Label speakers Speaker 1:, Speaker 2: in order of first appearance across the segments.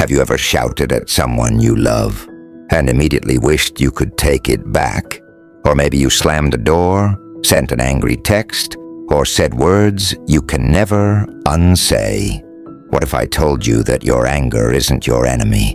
Speaker 1: Have you ever shouted at someone you love and immediately wished you could take it back? Or maybe you slammed a door, sent an angry text, or said words you can never unsay. What if I told you that your anger isn't your enemy,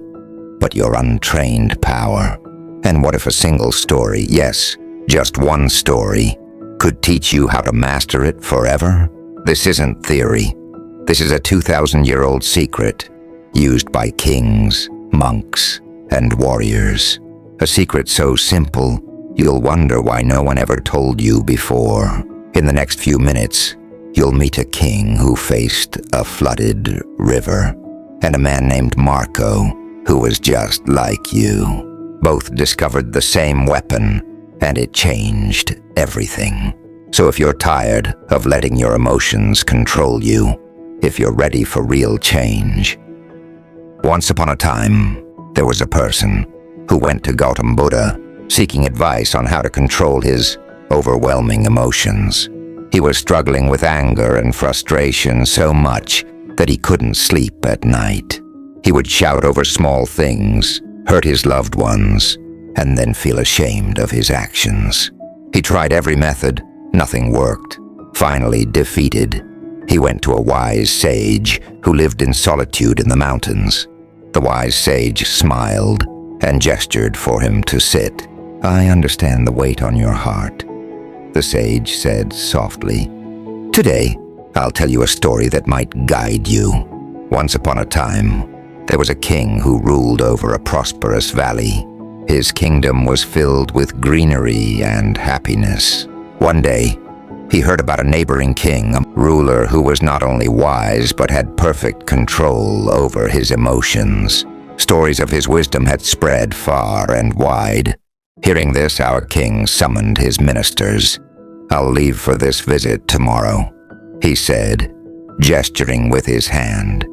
Speaker 1: but your untrained power? And what if a single story, yes, just one story, could teach you how to master it forever? This isn't theory. This is a 2,000-year-old secret used by kings, monks, and warriors. A secret so simple, you'll wonder why no one ever told you before. In the next few minutes, you'll meet a king who faced a flooded river, and a man named Marco who was just like you. Both discovered the same weapon, and it changed everything. So if you're tired of letting your emotions control you, if you're ready for real change. Once upon a time, there was a person who went to Gautam Buddha seeking advice on how to control his overwhelming emotions. He was struggling with anger and frustration so much that he couldn't sleep at night. He would shout over small things, hurt his loved ones, and then feel ashamed of his actions. He tried every method, nothing worked. Finally defeated, he went to a wise sage who lived in solitude in the mountains. The wise sage smiled and gestured for him to sit. "I understand the weight on your heart," the sage said softly. "Today, I'll tell you a story that might guide you. Once upon a time, there was a king who ruled over a prosperous valley. His kingdom was filled with greenery and happiness. One day, he heard about a neighboring king, a ruler who was not only wise but had perfect control over his emotions. Stories of his wisdom had spread far and wide. Hearing this, our king summoned his ministers. "I'll leave for this visit tomorrow," he said, gesturing with his hand.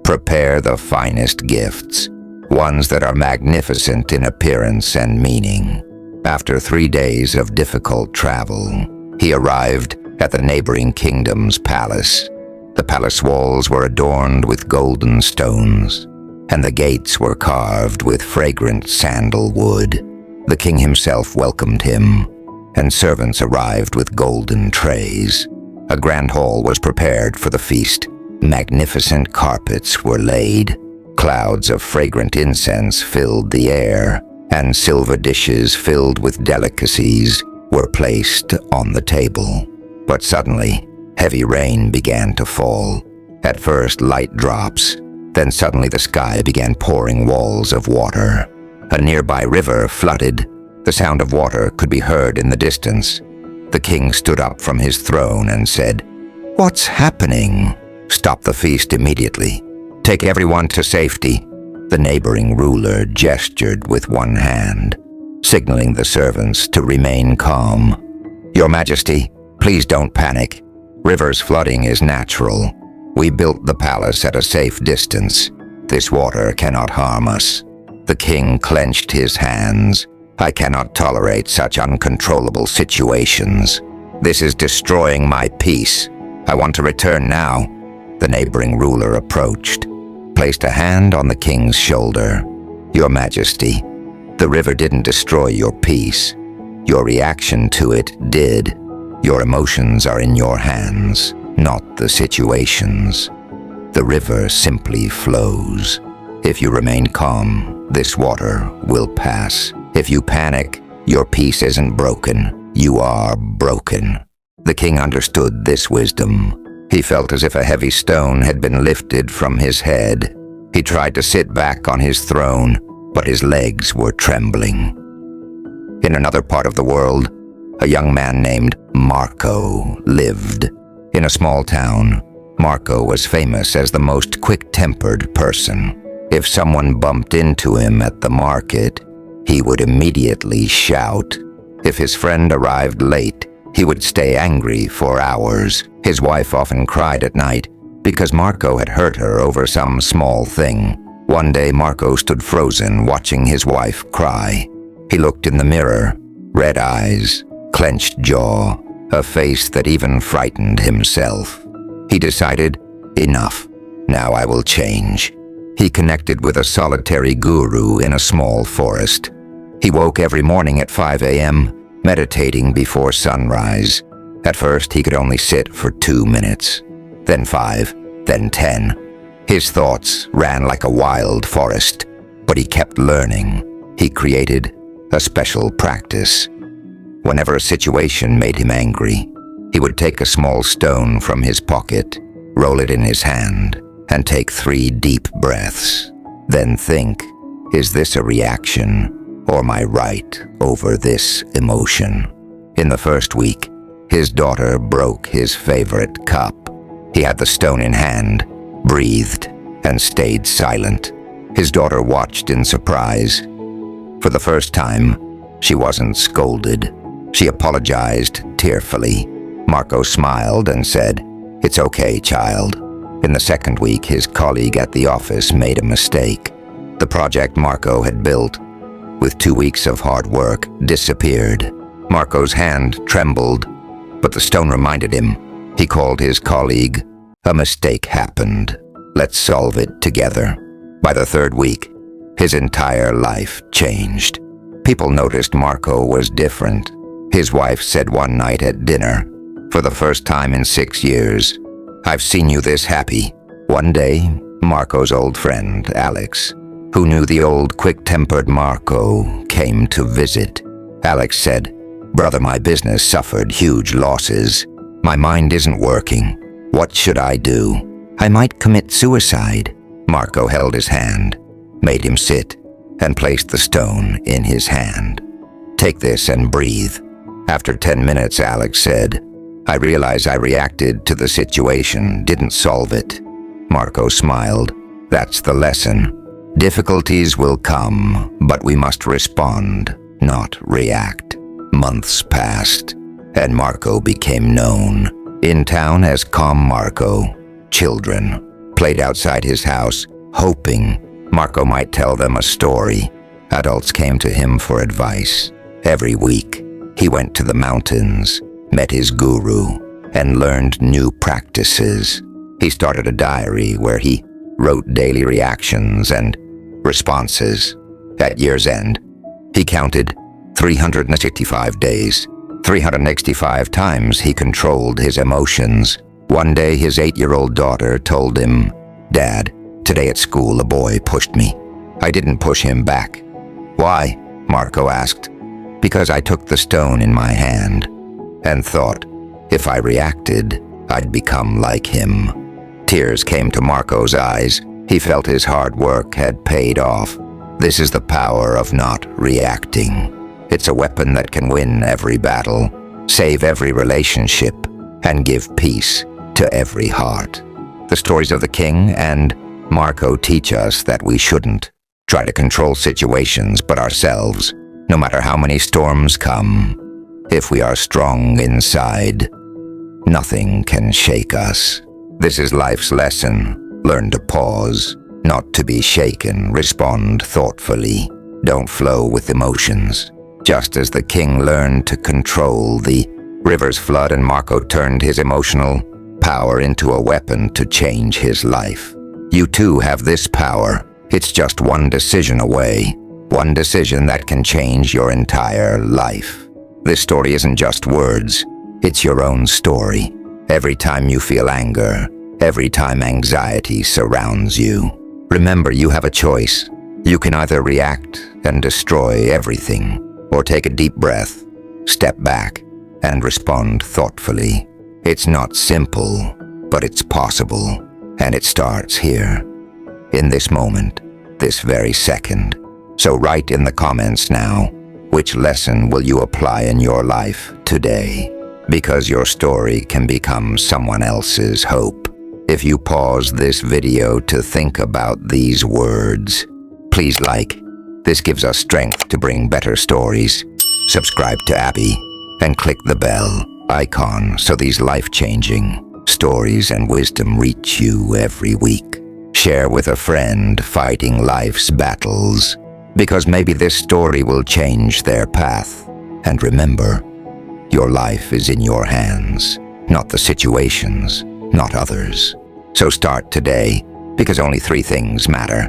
Speaker 1: "Prepare the finest gifts, ones that are magnificent in appearance and meaning." After 3 days of difficult travel, he arrived at the neighboring kingdom's palace. The palace walls were adorned with golden stones, and the gates were carved with fragrant sandalwood. The king himself welcomed him, and servants arrived with golden trays. A grand hall was prepared for the feast. Magnificent carpets were laid. Clouds of fragrant incense filled the air, and silver dishes filled with delicacies were placed on the table. But suddenly, heavy rain began to fall. At first, light drops. Then suddenly the sky began pouring walls of water. A nearby river flooded. The sound of water could be heard in the distance. The king stood up from his throne and said, "What's happening?" "Stop the feast immediately. Take everyone to safety." The neighboring ruler gestured with one hand, signaling the servants to remain calm. "Your Majesty, please don't panic. River's flooding is natural. We built the palace at a safe distance. This water cannot harm us." The king clenched his hands. "I cannot tolerate such uncontrollable situations. This is destroying my peace. I want to return now." The neighboring ruler approached, placed a hand on the king's shoulder. "Your Majesty, the river didn't destroy your peace. Your reaction to it did. Your emotions are in your hands, not the situations. The river simply flows. If you remain calm, this water will pass. If you panic, your peace isn't broken. You are broken." The king understood this wisdom. He felt as if a heavy stone had been lifted from his head. He tried to sit back on his throne, but his legs were trembling. In another part of the world, a young man named Marco lived. In a small town, Marco was famous as the most quick-tempered person. If someone bumped into him at the market, he would immediately shout. If his friend arrived late, he would stay angry for hours. His wife often cried at night because Marco had hurt her over some small thing. One day, Marco stood frozen, watching his wife cry. He looked in the mirror, red eyes, clenched jaw, a face that even frightened himself. He decided, enough, now I will change. He connected with a solitary guru in a small forest. He woke every morning at 5 a.m., meditating before sunrise. At first, he could only sit for 2 minutes, then 5, then 10. His thoughts ran like a wild forest, but he kept learning. He created a special practice. Whenever a situation made him angry, he would take a small stone from his pocket, roll it in his hand, and take 3 deep breaths. Then think, is this a reaction, or my right over this emotion? In the first week, his daughter broke his favorite cup. He had the stone in hand, breathed, and stayed silent. His daughter watched in surprise. For the first time, she wasn't scolded. She apologized tearfully. Marco smiled and said, "It's okay, child." In the second week, his colleague at the office made a mistake. The project Marco had built, with 2 weeks of hard work, disappeared. Marco's hand trembled, but the stone reminded him. He called his colleague. "A mistake happened. Let's solve it together." By the third week, his entire life changed. People noticed Marco was different. His wife said one night at dinner, "For the first time in 6 years, I've seen you this happy." One day, Marco's old friend, Alex, who knew the old quick-tempered Marco, came to visit. Alex said, "Brother, my business suffered huge losses. My mind isn't working. What should I do? I might commit suicide." Marco held his hand, made him sit, and placed the stone in his hand. "Take this and breathe." After 10 minutes, Alex said, "I realize I reacted to the situation, didn't solve it." Marco smiled. "That's the lesson. Difficulties will come, but we must respond, not react." Months passed, and Marco became known in town as Calm Marco. Children played outside his house, hoping Marco might tell them a story. Adults came to him for advice. Every week, he went to the mountains, met his guru, and learned new practices. He started a diary where he wrote daily reactions and responses. At year's end, he counted 365 days. 365 times he controlled his emotions. One day, his 8-year-old daughter told him, "Dad, today at school a boy pushed me. I didn't push him back." "Why?" Marco asked. "Because I took the stone in my hand and thought, if I reacted, I'd become like him." Tears came to Marco's eyes. He felt his hard work had paid off. This is the power of not reacting. It's a weapon that can win every battle, save every relationship, and give peace to every heart. The stories of the king and Marco teach us that we shouldn't try to control situations but ourselves, no matter how many storms come. If we are strong inside, nothing can shake us. This is life's lesson. Learn to pause, not to be shaken. Respond thoughtfully. Don't flow with emotions. Just as the king learned to control the river's flood and Marco turned his emotional power into a weapon to change his life. You too have this power. It's just one decision away. One decision that can change your entire life. This story isn't just words. It's your own story. Every time you feel anger, every time anxiety surrounds you, remember you have a choice. You can either react and destroy everything, or take a deep breath, step back, and respond thoughtfully. It's not simple, but it's possible, and it starts here, in this moment, this very second. So write in the comments now, which lesson will you apply in your life today? Because your story can become someone else's hope. If you pause this video to think about these words, please like. This gives us strength to bring better stories. Subscribe to Abbi and click the bell icon so these life-changing stories and wisdom reach you every week. Share with a friend fighting life's battles, because maybe this story will change their path. And remember, your life is in your hands, not the situations, not others. So start today, because only three things matter: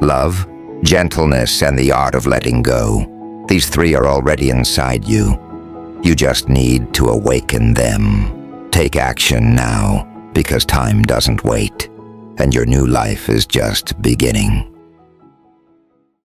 Speaker 1: love, gentleness, and the art of letting go. These three are already inside you. You just need to awaken them. Take action now, because time doesn't wait, and your new life is just beginning.